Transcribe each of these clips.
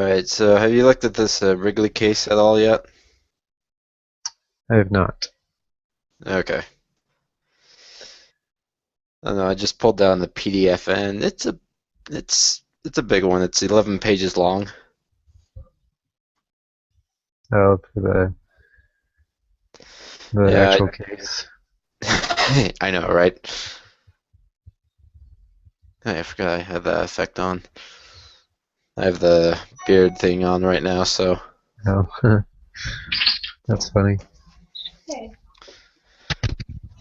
Alright, so have you looked at this Wrigley case at all yet? I have not. Okay. I don't know, I just pulled down the PDF and it's a big one. It's 11 pages long. Oh, for the Yeah, actual case. I know, right? Hey, I forgot I had that effect on. I have the beard thing on right now, so Oh, that's funny.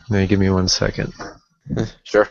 Now give me 1 second. sure.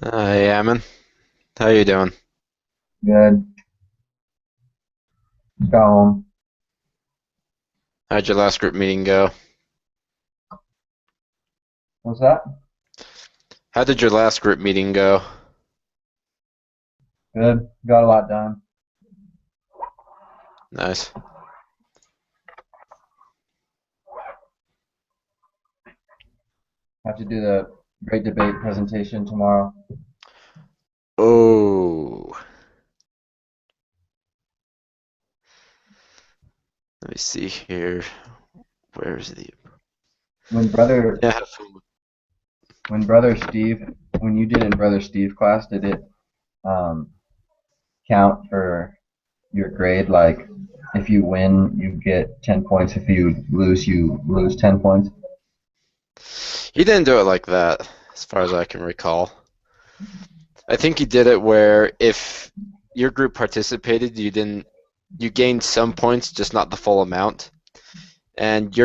Hey, Ammon. How you doing? Good. Just got home. How'd your last group meeting go? What's that? How did your last group meeting go? Good. Got a lot done. Nice. Have to do the great debate presentation tomorrow. Oh, let me see here. Where is the? When brother Yeah, have fun. when brother Steve when you did in brother Steve class, did it um, count for your grade? Like if you win, you get 10 points. If you lose 10 points. He didn't do it like that, as far as I can recall. I think he did it where if your group participated, you gained some points, just not the full amount. And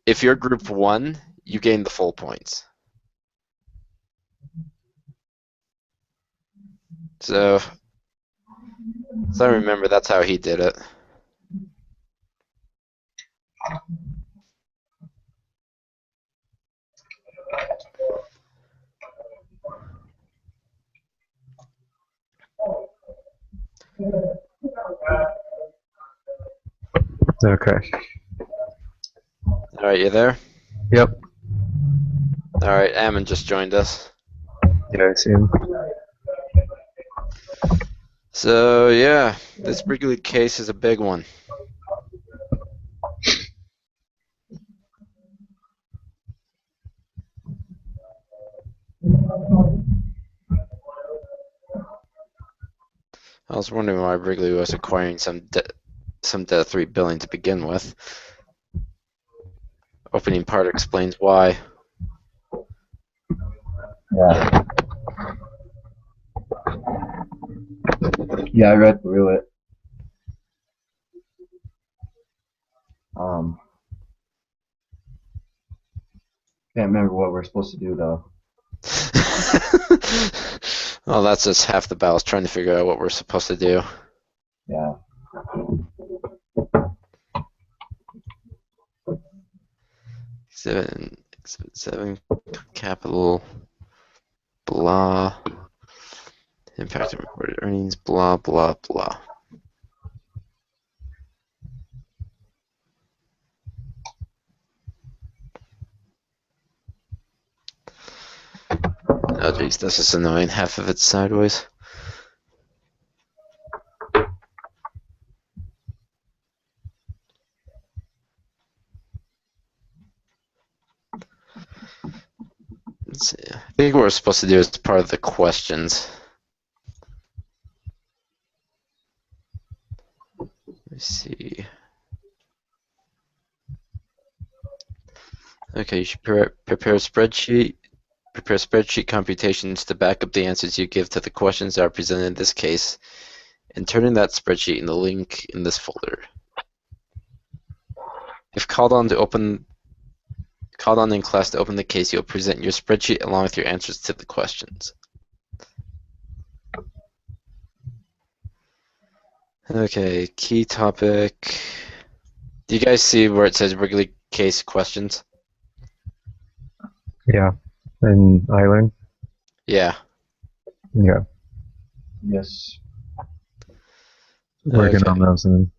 if your group won, you gained the full points. So, so I remember that's how he did it. Okay. All right, you there? Yep. All right, Ammon just joined us. Yeah, I see him. So yeah, this Wrigley case is a big one. I was wondering why Wrigley was acquiring some debt of $3 billion to begin with. Opening part explains why. Yeah. Yeah, I read through it. Um, can't remember what we're supposed to do though. Well, that's just half the battle, is trying to figure out what we're supposed to do. Yeah. Exhibit 7, capital, blah, impact of reported earnings, blah, blah, blah. Oh, geez, this is annoying. Half of it's sideways. Let's see. I think what we're supposed to do is part of the questions. Let me see. Okay, you should prepare a spreadsheet. Prepare spreadsheet computations to back up the answers you give to the questions that are presented in this case. inserting that spreadsheet in the link in this folder. If called on in class to open the case, you'll present your spreadsheet along with your answers to the questions. Okay, key topic. Do you guys see where it says Wrigley case questions? Yeah. And Island? Yeah. Yeah. Yes. Working Okay. on those and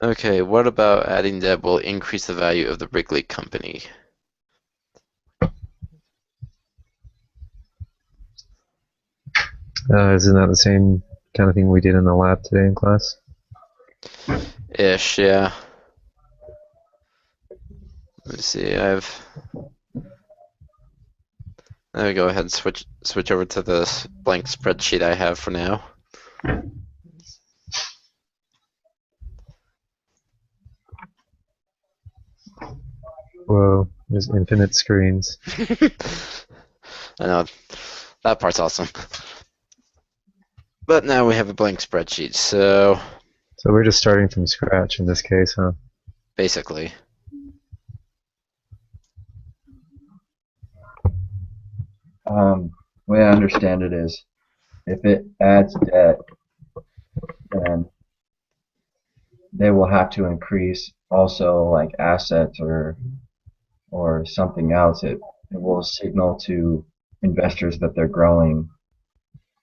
Okay, what about adding that will increase the value of the Wrigley company? isn't that the same kind of thing we did in the lab today in class? Ish, yeah. Let's see, let me go ahead and switch over to the blank spreadsheet I have for now. Whoa, there's infinite screens. I know, that part's awesome. But now we have a blank spreadsheet, so So we're just starting from scratch in this case, huh? basically. The way I understand it is, if it adds debt, then they will have to increase also like assets or something else. It will signal to investors that they're growing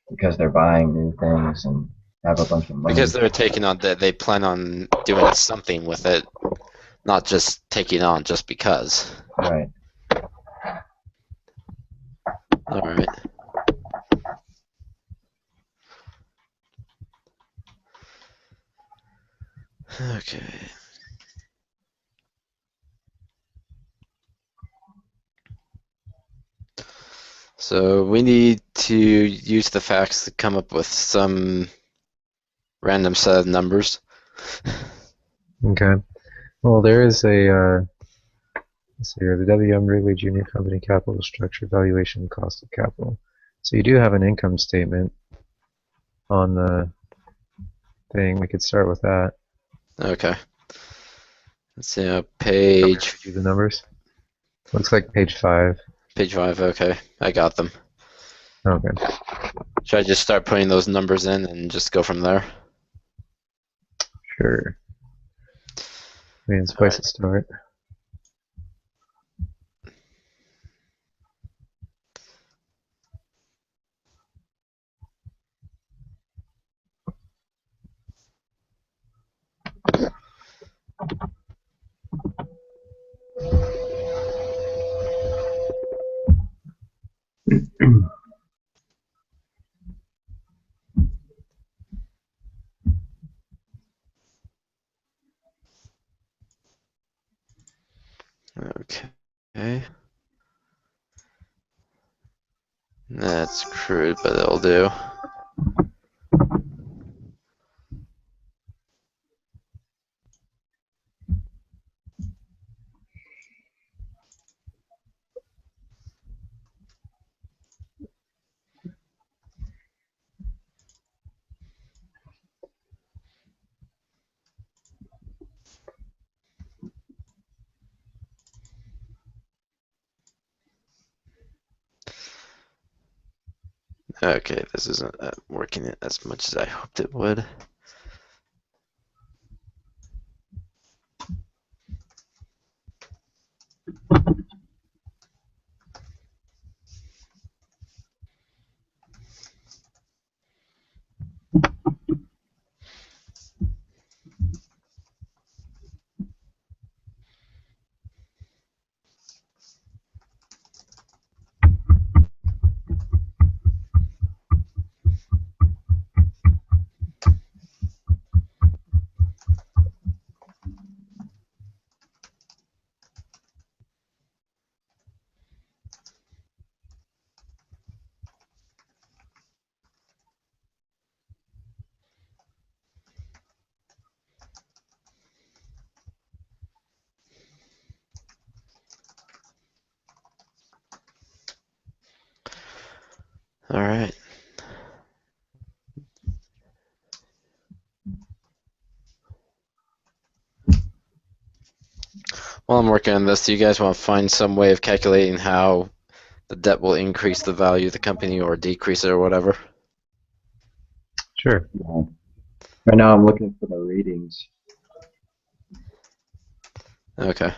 because they're buying new things and have a bunch of money. Because they're taking on debt, they plan on doing something with it, not just taking on just because. Right. Alright. Okay. So we need to use the facts to come up with some random set of numbers. Okay. Well, there is a, let's see here, the WM Wrigley Junior Company capital structure valuation cost of capital. So you do have an income statement on the thing. We could start with that. Okay. Let's see, Want me page to read you the numbers? Looks like page 5. 5. Okay, I got them. Okay. Should I just start putting those numbers in and just go from there? Sure. I mean, it's a place to start. Okay. That's crude, but it'll do. Okay, this isn't working as much as I hoped it would. All right. While I'm working on this, do you guys want to find some way of calculating how the debt will increase the value of the company or decrease it or whatever? Sure. Yeah. Right now I'm looking for the readings. Okay.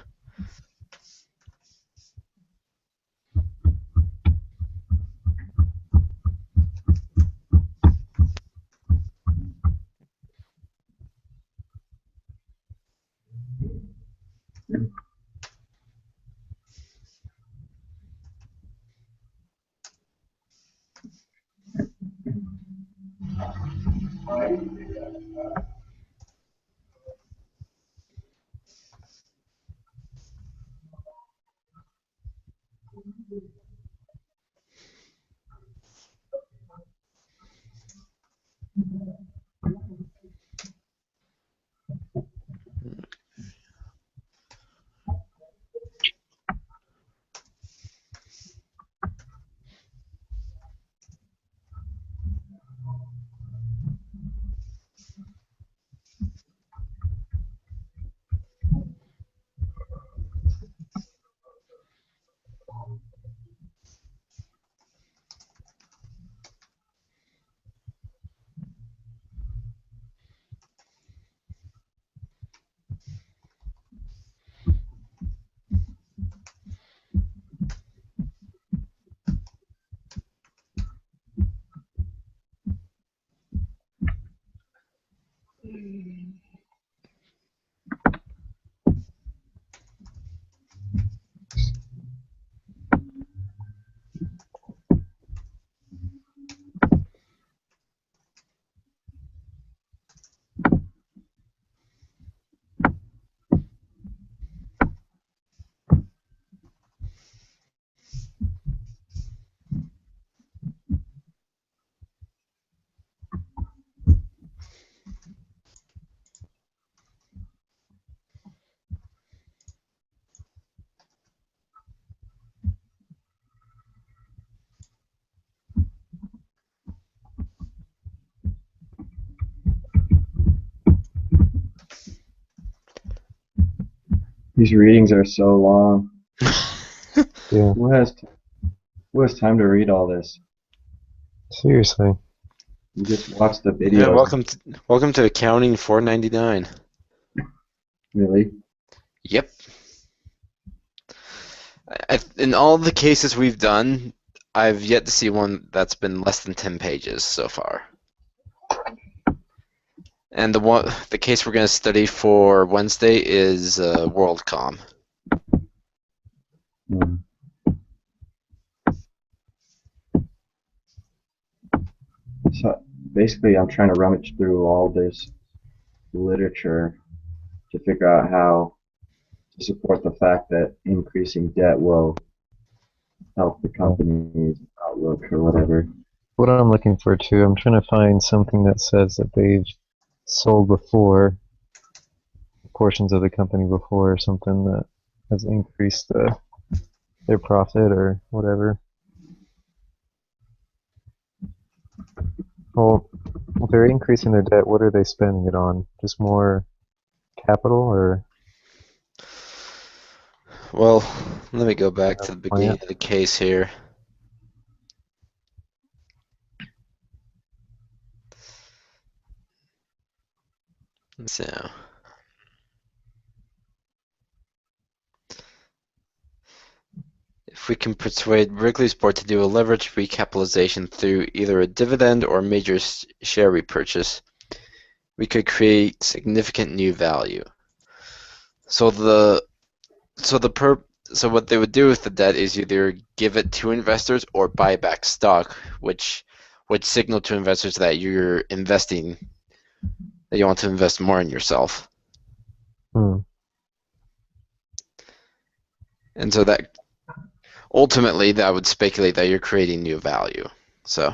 These readings are so long. Yeah. Who has time to read all this? Seriously. You just watch the Yeah, videos. welcome to accounting 499. Really? Yep. In all the cases we've done, I've yet to see one that's been less than 10 pages so far. And the case we're going to study for Wednesday is WorldCom. Hmm. So basically, I'm trying to rummage through all this literature to figure out how to support the fact that increasing debt will help the company's outlook or whatever. What I'm looking for too, I'm trying to find something that says that they've sold before, portions of the company before, or something that has increased their profit or whatever. Well, if they're increasing their debt, what are they spending it on? Just more capital or Well, let me go back to the beginning plant? of the case here. So, if we can persuade Wrigley's board to do a leverage recapitalization through either a dividend or major share repurchase, we could create significant new value. So what they would do with the debt is either give it to investors or buy back stock, which would signal to investors that you're investing, that you want to invest more in yourself. Hmm. And so that ultimately that would speculate that you're creating new value. So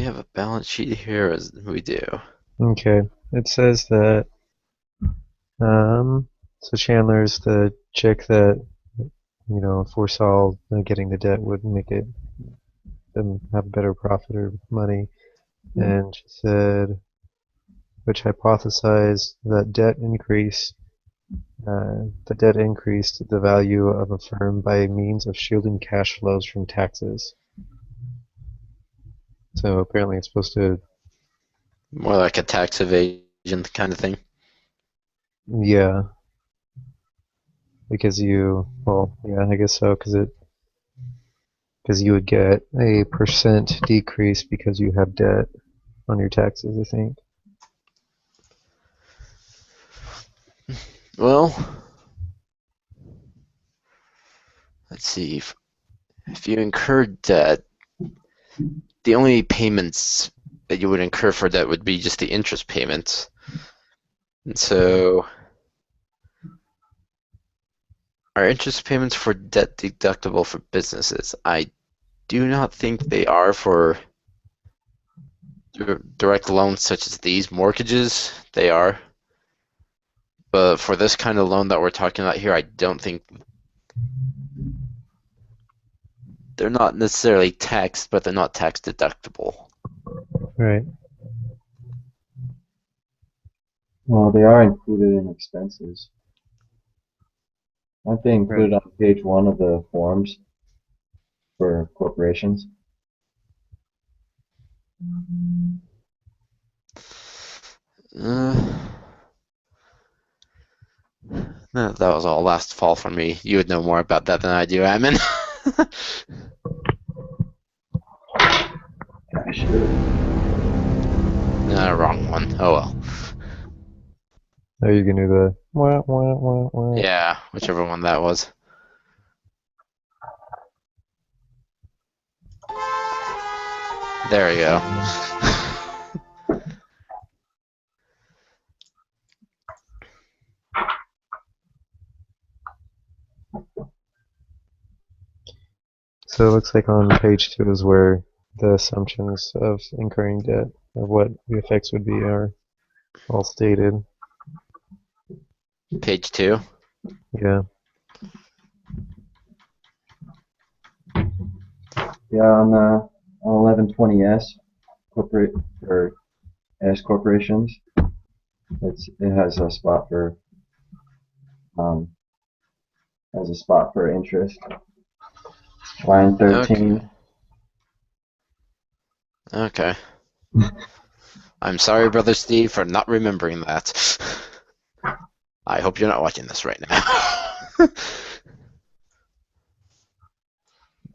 have a balance sheet here? As we do. Okay. It says that so Chandler's the chick that foresaw getting the debt would make it them have better profit or money, and she said, which hypothesized that debt increased the value of a firm by means of shielding cash flows from taxes. So apparently it's supposed to, More like a tax evasion kind of thing. yeah, because I guess so, because you would get a percent decrease because you have debt on your taxes, I think. Well, let's see. If you incur debt, the only payments that you would incur for debt would be just the interest payments. And so, are interest payments for debt deductible for businesses? I do not think they are for direct loans such as these mortgages. They are. But for this kind of loan that we're talking about here, I don't think they're not necessarily taxed, but they're not tax deductible. Right. Well, they are included in expenses. Aren't they included on page 1 of the forms for corporations? No, that was all last fall for me. You would know more about that than I do, Admin. I should. Wrong one. Oh well. Are you gonna do the wah, wah, wah, wah? Yeah, whichever one that was. There we go. So it looks like on page 2 is where the assumptions of incurring debt, of what the effects would be, are all stated. Page 2. Yeah. Yeah, on 1120S corporate or S corporations, it has a spot for interest. Line 13. Okay. I'm sorry, Brother Steve, for not remembering that. I hope you're not watching this right now.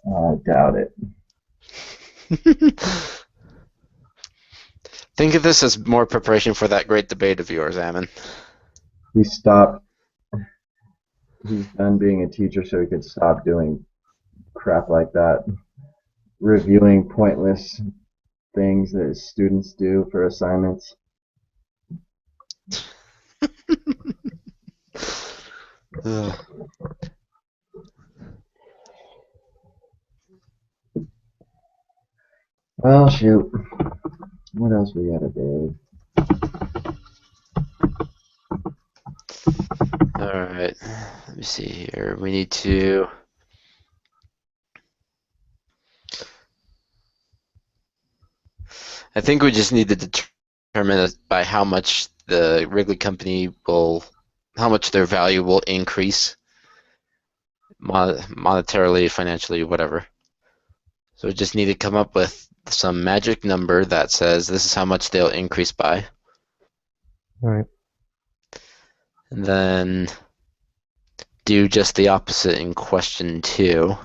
I doubt it. Think of this as more preparation for that great debate of yours, Ammon. He's done being a teacher so he could stop doing crap like that. Reviewing pointless things that his students do for assignments. Well, shoot. What else we got today? Alright, let me see here. We need to... I think we just need to determine by how much the Wrigley company will... how much their value will increase monetarily, financially, whatever. So we just need to come up with some magic number that says this is how much they'll increase by. All right. And then do just the opposite in question 2.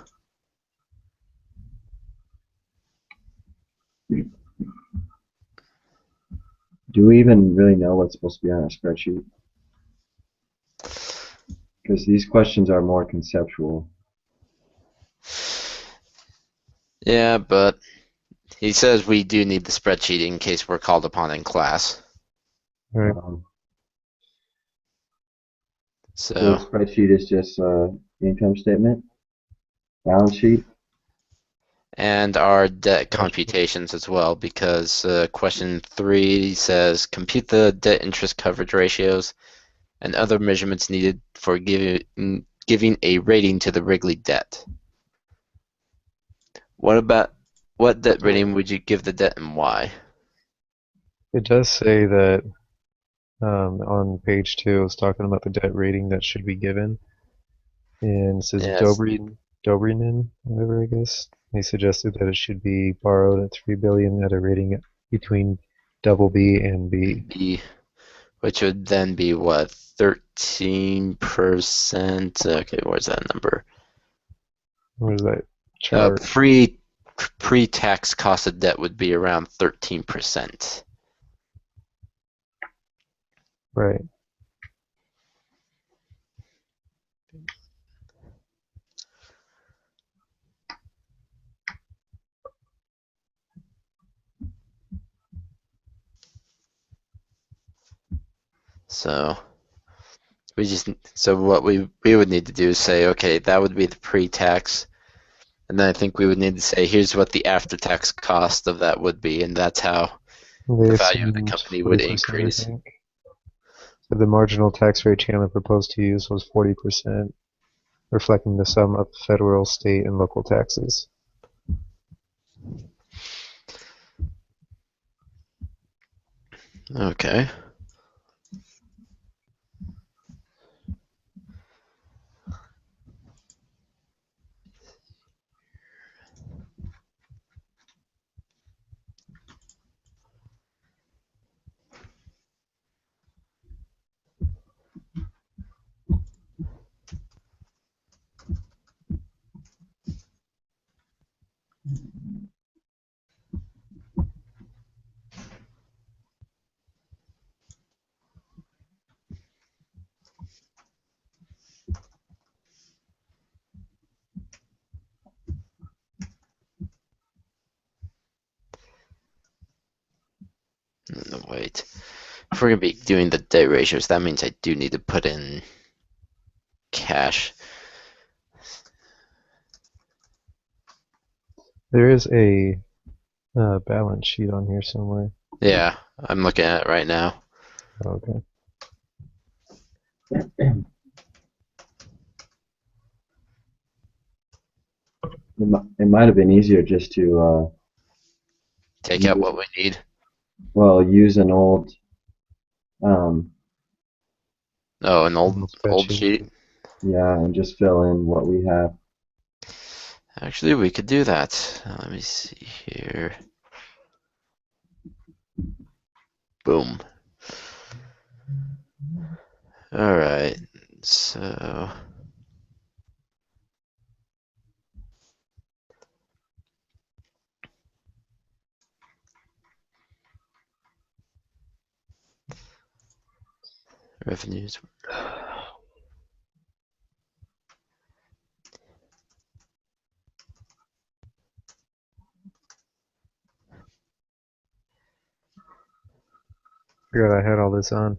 Do we even really know what's supposed to be on a spreadsheet? Because these questions are more conceptual. Yeah, but he says we do need the spreadsheet in case we're called upon in class. All right. So the So spreadsheet is just income statement, balance sheet. and our debt Cash flow. computations as well, because question 3 says compute the debt interest coverage ratios and other measurements needed for giving a rating to the Wrigley debt. What debt rating would you give the debt and why? It does say that on page 2, it's talking about the debt rating that should be given, and it says Yes, Dobrinin, whatever I guess. He suggested that it should be borrowed at 3 billion at a rating between double B and B. B, which would then be what, 13%? Okay, where's that number? What is that chart? Pre-tax cost of debt would be around 13%. Right. So what we would need to do is say, okay, that would be the pre-tax, and then I think we would need to say, here's what the after-tax cost of that would be, and that's how They the value of the assumed company would 40%, I increase. think. So the marginal tax rate Chandler proposed to use was 40%, reflecting the sum of federal, state, and local taxes. Okay. No, wait. If we're going to be doing the debt ratios, that means I do need to put in cash. There is a balance sheet on here somewhere. Yeah, I'm looking at it right now. Okay. It might have been easier just to Take out use, what we need. use an old um, Oh, an Little old spreadsheet. sheet. yeah, and just fill in what we have. Actually, we could do that. Let me see here. Boom. All right. So revenues. Forgot I had all this on.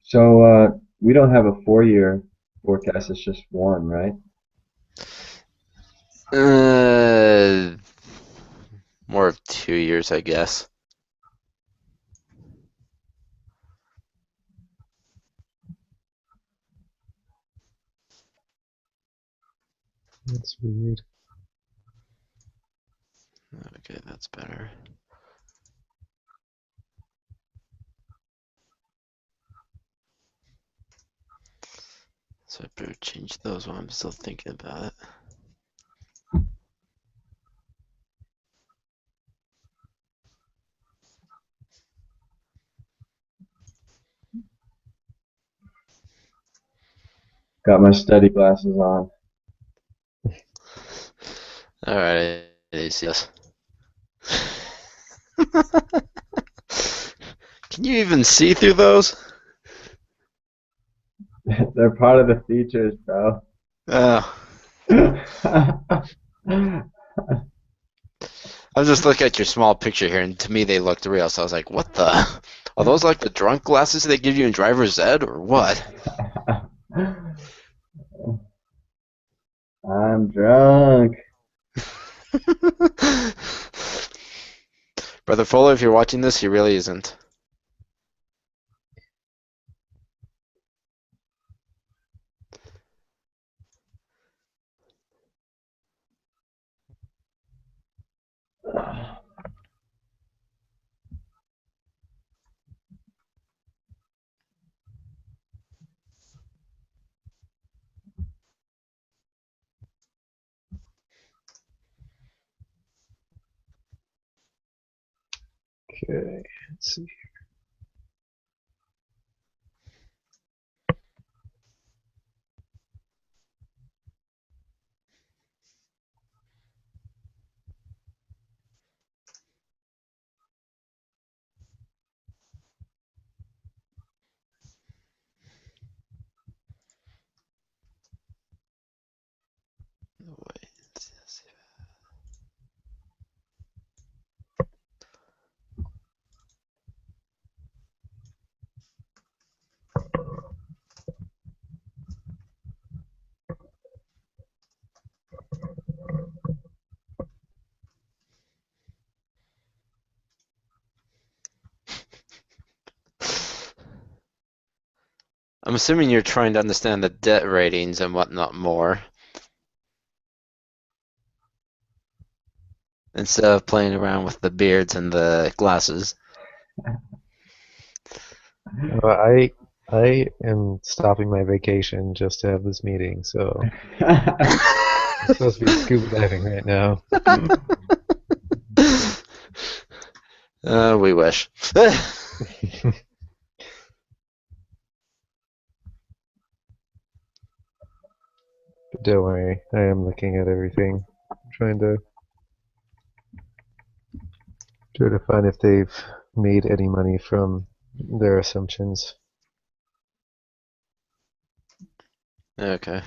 So we don't have a 4-year forecast. It's just one, right? Uh, more of 2 years, I guess. That's weird. Okay, that's better. So I better change those while I'm still thinking about it. Got my study glasses on. All right, I see this. Can you even see through those? They're part of the features, bro. Oh, I was just looking at your small picture here, and to me they looked real. So I was like, "What the? Are those like the drunk glasses they give you in driver's ed, or what?" I'm drunk. Brother Fuller, if you're watching this, he really isn't. Okay, let's see. Wait. I'm assuming you're trying to understand the debt ratings and whatnot more instead of playing around with the beards and the glasses. I am stopping my vacation just to have this meeting, so I'm supposed to be scuba diving right now. We wish. But don't worry, I am looking at everything, trying to find if they've made any money from their assumptions. Okay.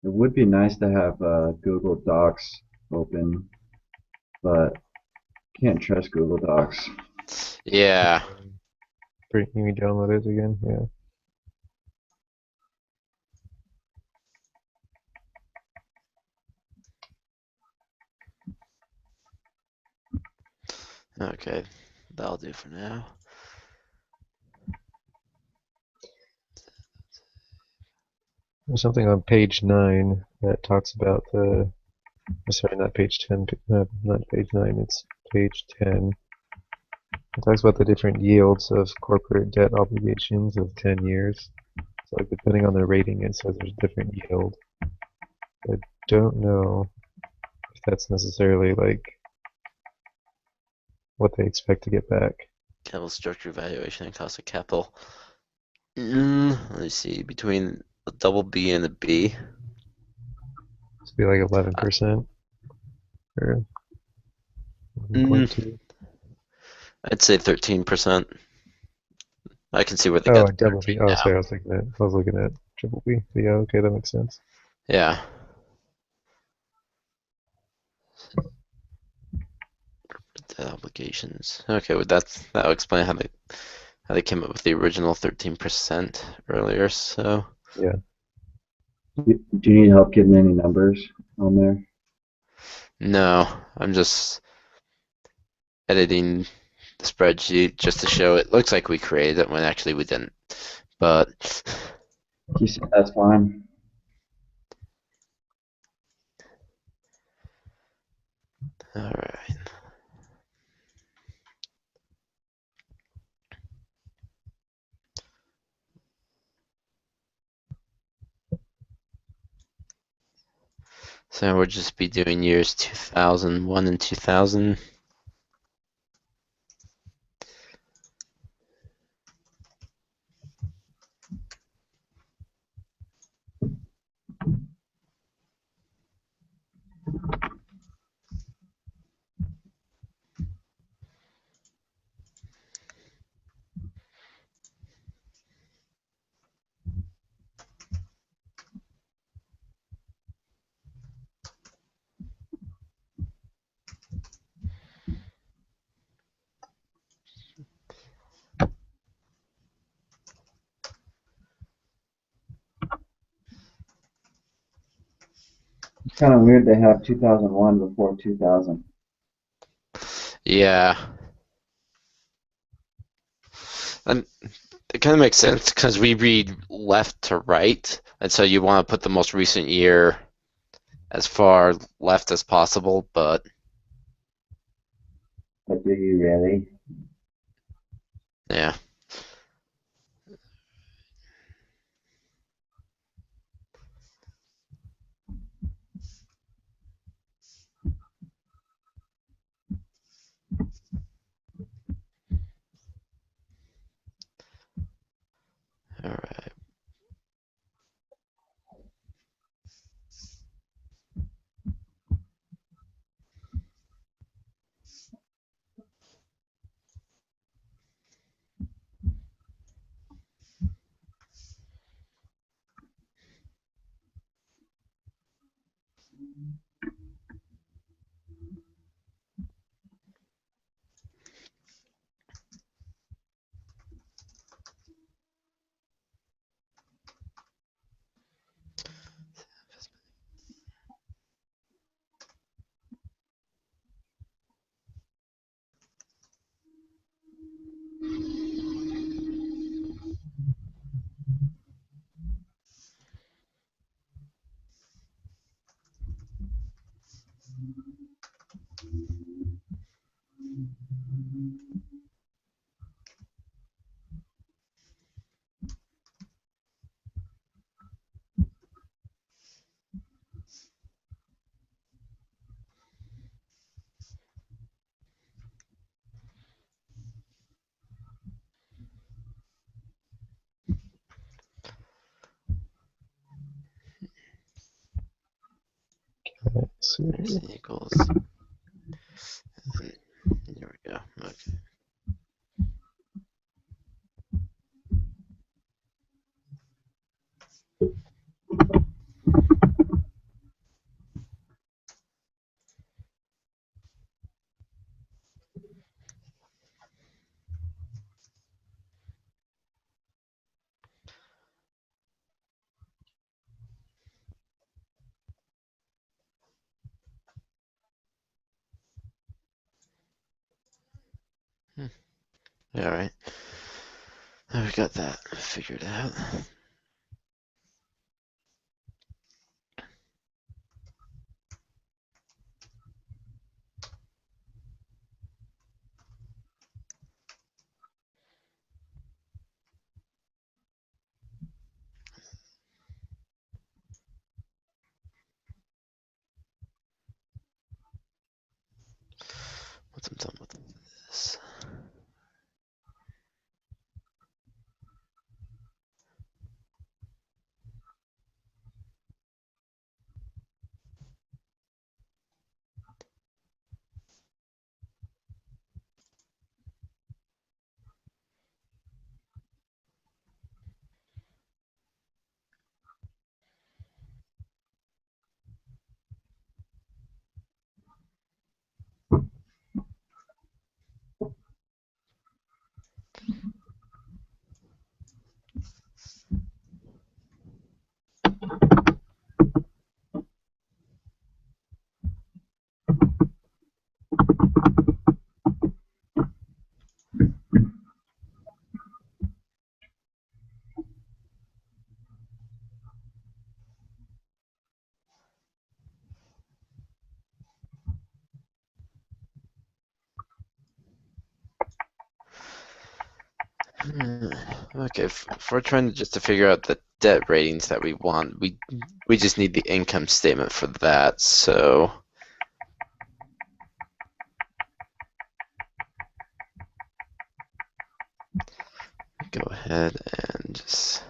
It would be nice to have Google Docs open, but can't trust Google Docs. Yeah. Can you download it again? Yeah. Okay. That'll do for now. There's something on page 9 that talks about the. Sorry, not page 10. Not page 9. It's page 10. It talks about the different yields of corporate debt obligations of 10 years. So, like, depending on the rating, it says there's a different yield. I don't know if that's necessarily like what they expect to get back. Capital structure valuation and cost of capital. Let me see. Between a double B and a B. It's be like 11% or Mm, 11.2. I'd say 13%. I can see where they Oh, got a double B. 13 Oh, now. sorry, I was looking at triple B. Yeah, okay, that makes sense. Yeah. Debt obligations. Okay, well that'll explain how they came up with the original 13% earlier. So Yeah. Do you need help getting any numbers on there? no, I'm just editing the spreadsheet just to show it looks like we created it when actually we didn't. But You said that's fine. all right. So we'll just be doing years 2001 and 2000. It's kind of weird to have 2001 before 2000. Yeah. And it kind of makes sense because we read left to right, and so you want to put the most recent year as far left as possible, but But do you really? yeah. All right. Let's see. X equals. Here we go. Okay. All right. Now we got that figured out. Once I'm done with this. Okay, if we're trying just to figure out the debt ratings that we want. We just need the income statement for that. So go ahead and just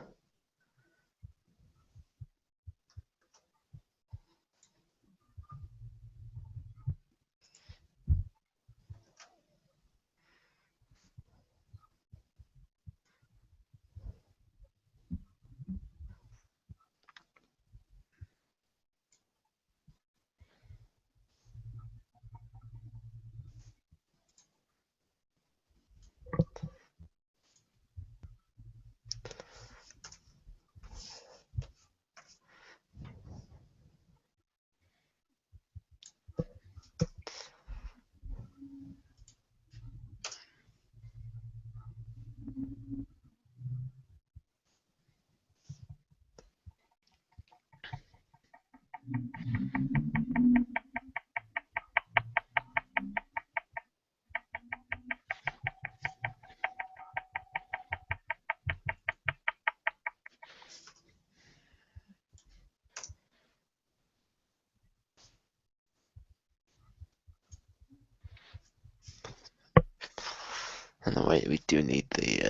and the way we do need the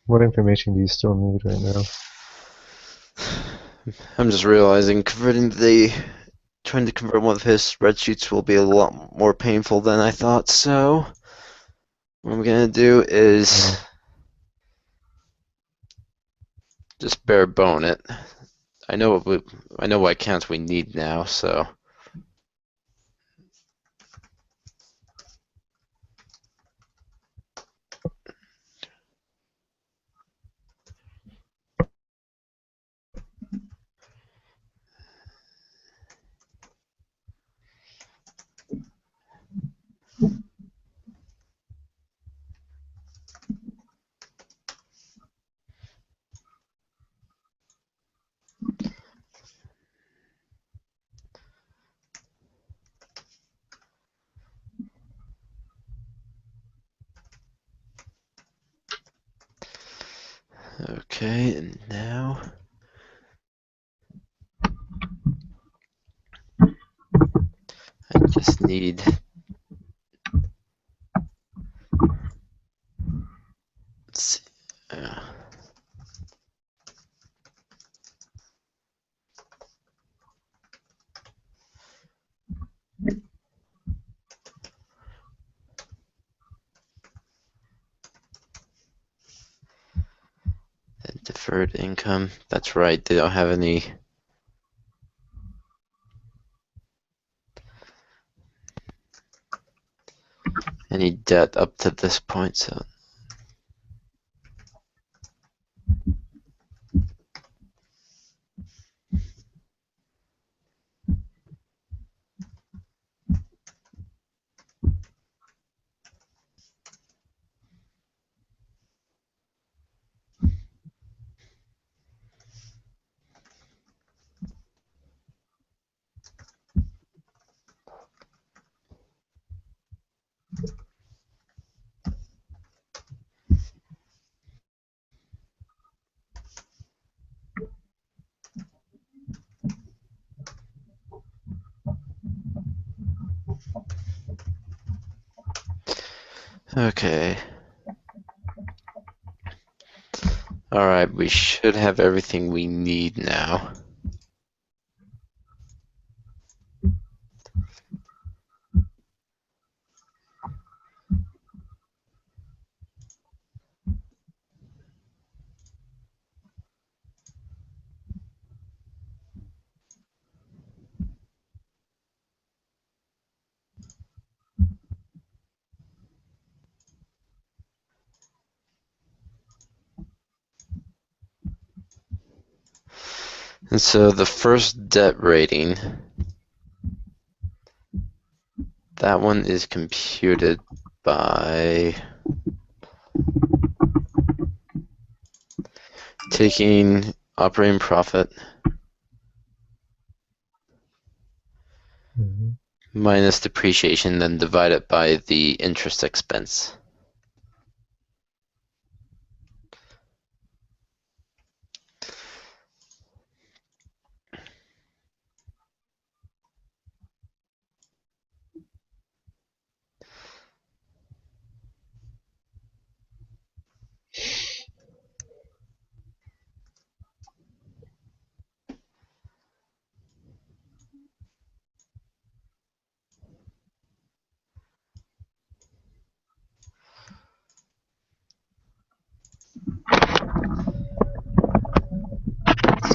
What information do you still need right now? I'm just realizing trying to convert one of his spreadsheets will be a lot more painful than I thought. So what I'm gonna do is just bare bone it. I know what accounts we need now, so okay, and now I just need let's see, deferred income. That's right, they don't have any debt up to this point, so okay. Alright, we should have everything we need now. And so the first debt rating, that one is computed by taking operating profit minus depreciation, then divide it by the interest expense.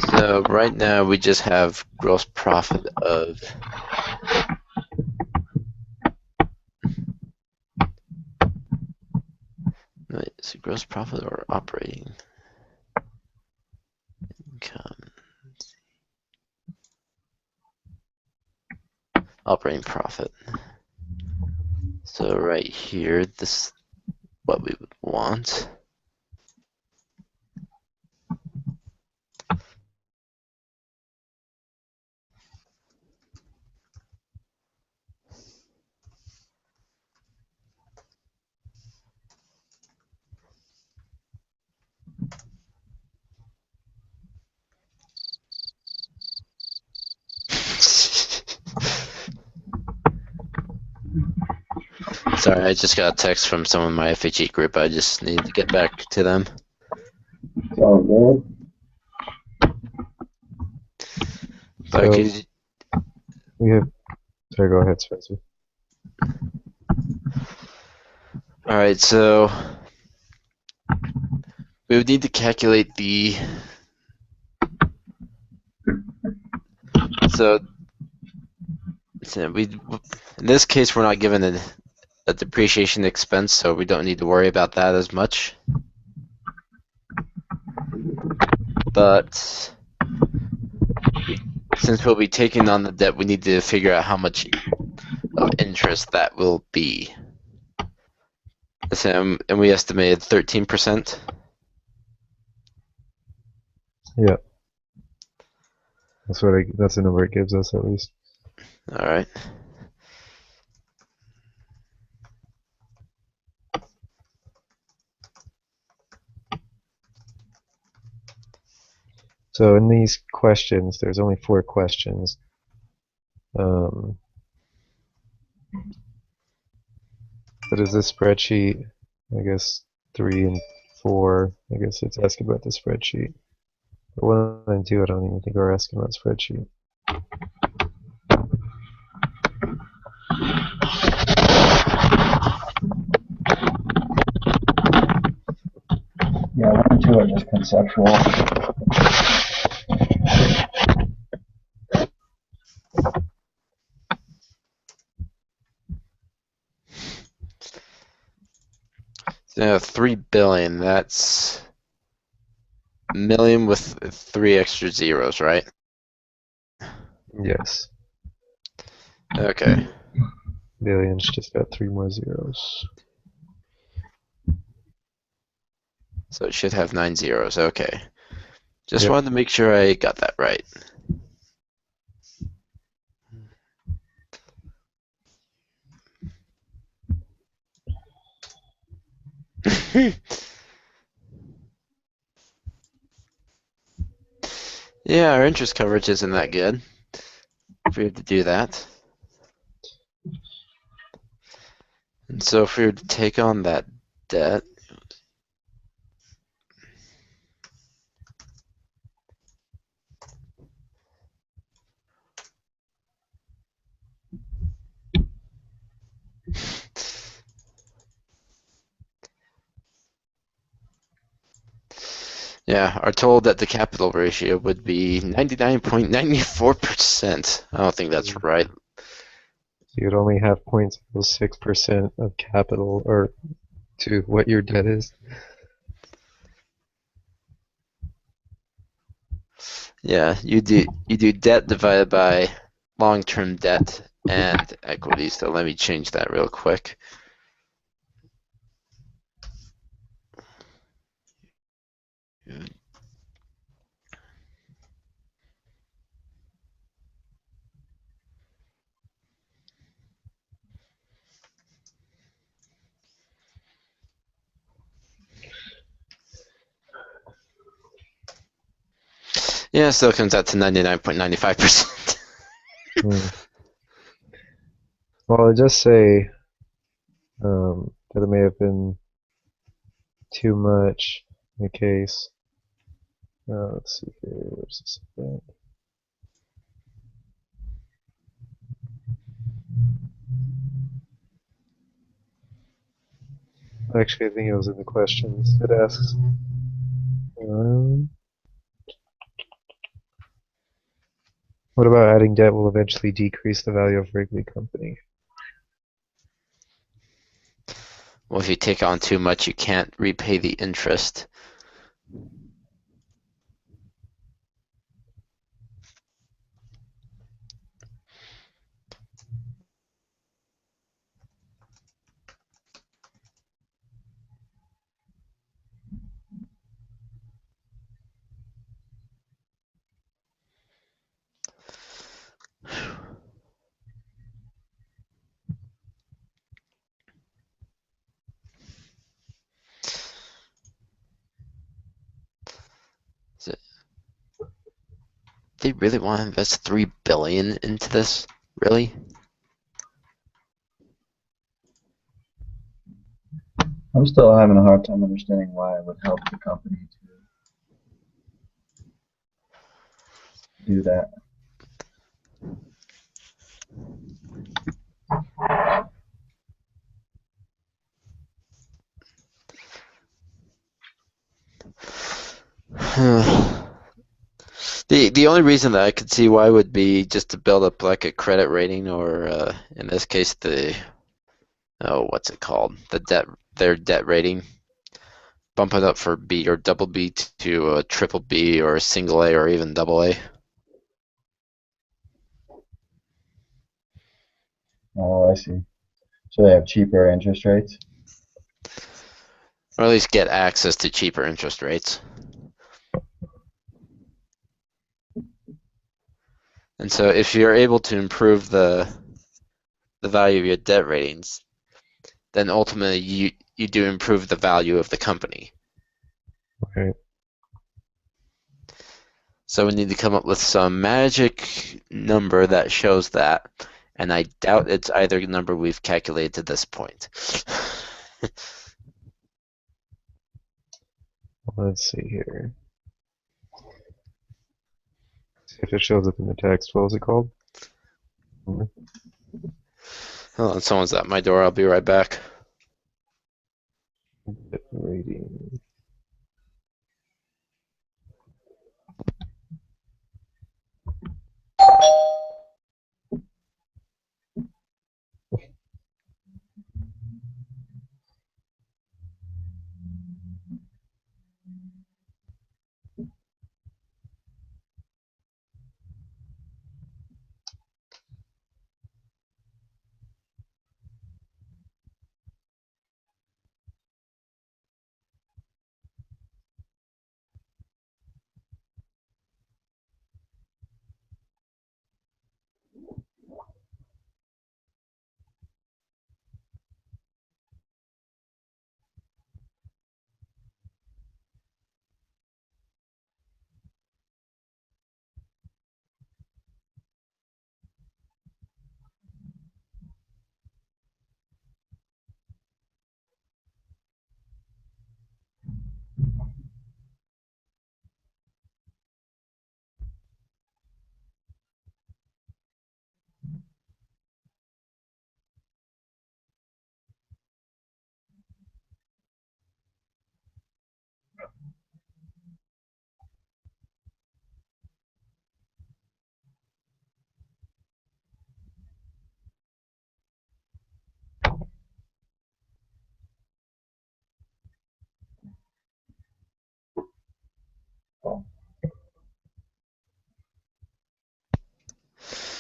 So right now we just have gross profit of is it gross profit or operating income? Operating profit. So right here, this is what we would want. Sorry, I just got a text from someone in my FHE group. I just need to get back to them. It's all good. But So could you, we have. Sorry, go ahead, Spencer. all right, so we would need to calculate the. So we, in this case, we're not given a depreciation expense, so we don't need to worry about that as much. But since we'll be taking on the debt, we need to figure out how much of interest that will be. So, and we estimated 13%. Yeah, that's the number it gives us at least. All right. So in these questions, there's only 4 questions. But is this spreadsheet, I guess 3 and 4, I guess it's asking about the spreadsheet. But 1 and 2, I don't even think are asking about spreadsheet. Yeah, 1 and 2 are just conceptual. So 3 billion, that's million with 3 extra zeros, right? Yes. Okay. Billions just got 3 more zeros. So it should have 9 zeros. Okay. Just Yep. wanted to make sure I got that right. Yeah, our interest coverage isn't that good. If we had to do that. And so if we were to take on that debt, yeah, our total debt to capital ratio would be 99.94%. I don't think that's right. You'd only have 0.06% of capital, or to what your debt is. Yeah, you do debt divided by long-term debt and equity. So let me change that real quick. Yeah, it still comes out to 99.95%. Hmm. Well, it does say that it may have been too much in the case. Let's see here. Where's this event? Actually, I think it was in the questions. It asks. What about adding debt will eventually decrease the value of Wrigley Company? Well, if you take on too much, you can't repay the interest. They really want to invest $3 billion into this? Really? I'm still having a hard time understanding why it would help the company to do that. The only reason that I could see why would be just to build up like a credit rating, or in this case what's it called? Their debt rating. Bump it up for B or double B to a triple B or a single A or even double A. Oh, I see. So they have cheaper interest rates? Or at least get access to cheaper interest rates. And so if you're able to improve the value of your debt ratings, then ultimately you do improve the value of the company. Okay. So we need to come up with some magic number that shows that, and I doubt it's either number we've calculated to this point. Let's see here. See if it shows up in the text. What was it called? Hold on, someone's at my door. I'll be right back. Debt rating.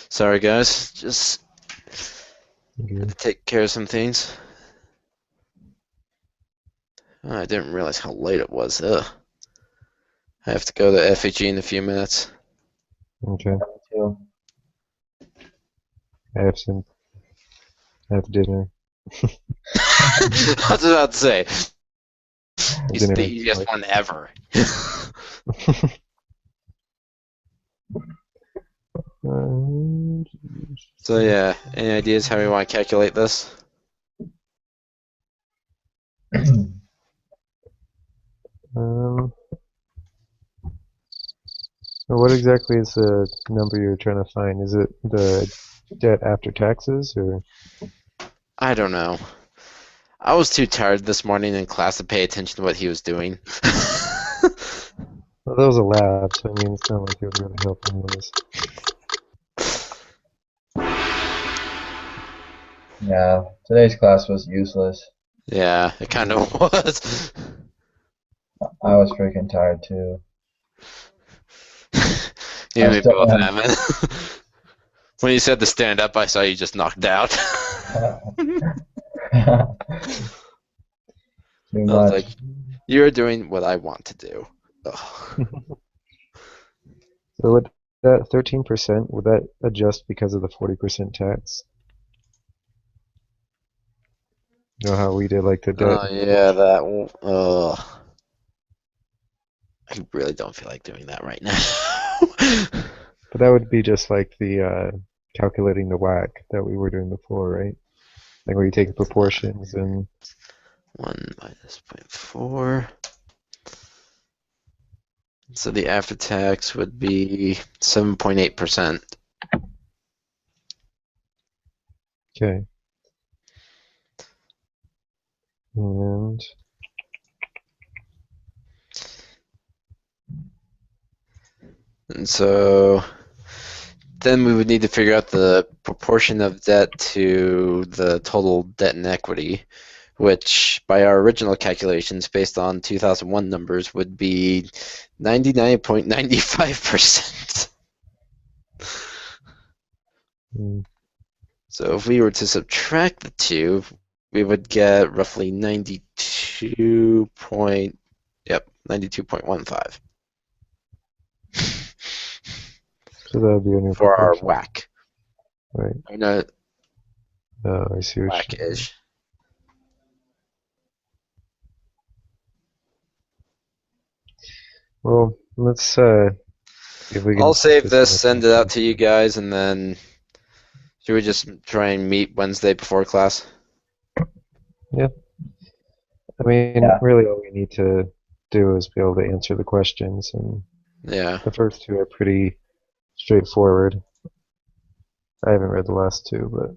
Sorry, guys. Just had Okay. to take care of some things. Oh, I didn't realize how late it was. Ugh. I have to go to FHE in a few minutes. Okay. Too. I have dinner. I was about to say, he's Dinner the next easiest week. one ever. So yeah, any ideas how we want to calculate this? What exactly is the number you're trying to find? Is it the debt after taxes, or? I don't know. I was too tired this morning in class to pay attention to what he was doing. Well, that was a lab, so I mean, it's not like it would really help anyways. Yeah, today's class was useless. Yeah, it kind of was. I was freaking tired too. You I and me still both, am. Evan. When you said to stand up, I saw you just knocked out. Too I was much. like, you're doing what I want to do. Ugh. So would that 13%, would that adjust because of the 40% tax? You know how we did like the debt Oh yeah, proportion? that. I really don't feel like doing that right now. But that would be just like the calculating the whack that we were doing before, right? Like where you take the proportions and 1 minus 0.4. So the after tax would be 7.8%. okay. And And so then we would need to figure out the proportion of debt to the total debt and equity, which by our original calculations based on 2001 numbers would be 99.95%. So if we were to subtract the two, we would get roughly 92.15 so that would be a new for our proportion, whack. right? Or no, Oh, I see what you mean. whack-ish. Well, let's see if we I'll can put save this this, on a send it out to calculator. you guys, and then should we just try and meet Wednesday before class? Yeah. I mean, Yeah. really all we need to do is be able to answer the questions, and Yeah. the first two are pretty straightforward. I haven't read the last two, but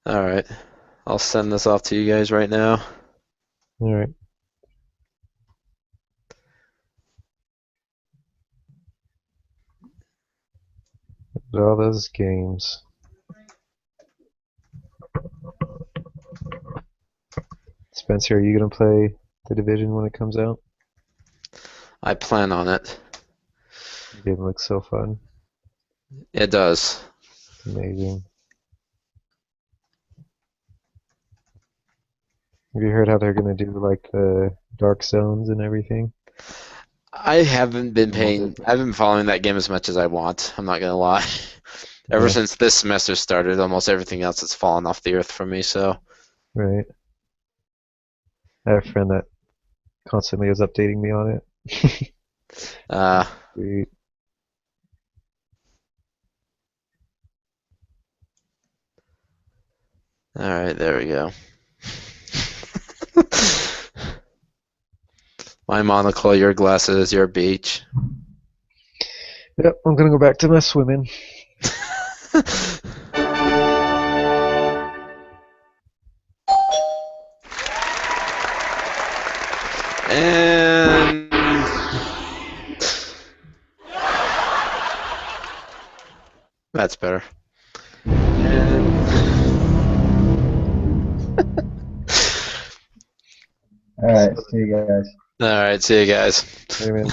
All right. I'll send this off to you guys right now. all right. But all those games. Spencer, are you gonna play the Division when it comes out? I plan on it. The game looks so fun. It does. It's amazing. Have you heard how they're gonna do like the dark zones and everything? I haven't been following that game as much as I want. I'm not gonna lie. Ever Yeah, since this semester started, almost everything else has fallen off the earth for me. So, right. I have a friend that constantly is updating me on it. uh, Sweet. all right, there we go. My monocle, your glasses, your beach. Yep, I'm gonna go back to my swimming. And that's better. And All right. See you guys. all right, see you guys. Hey, man.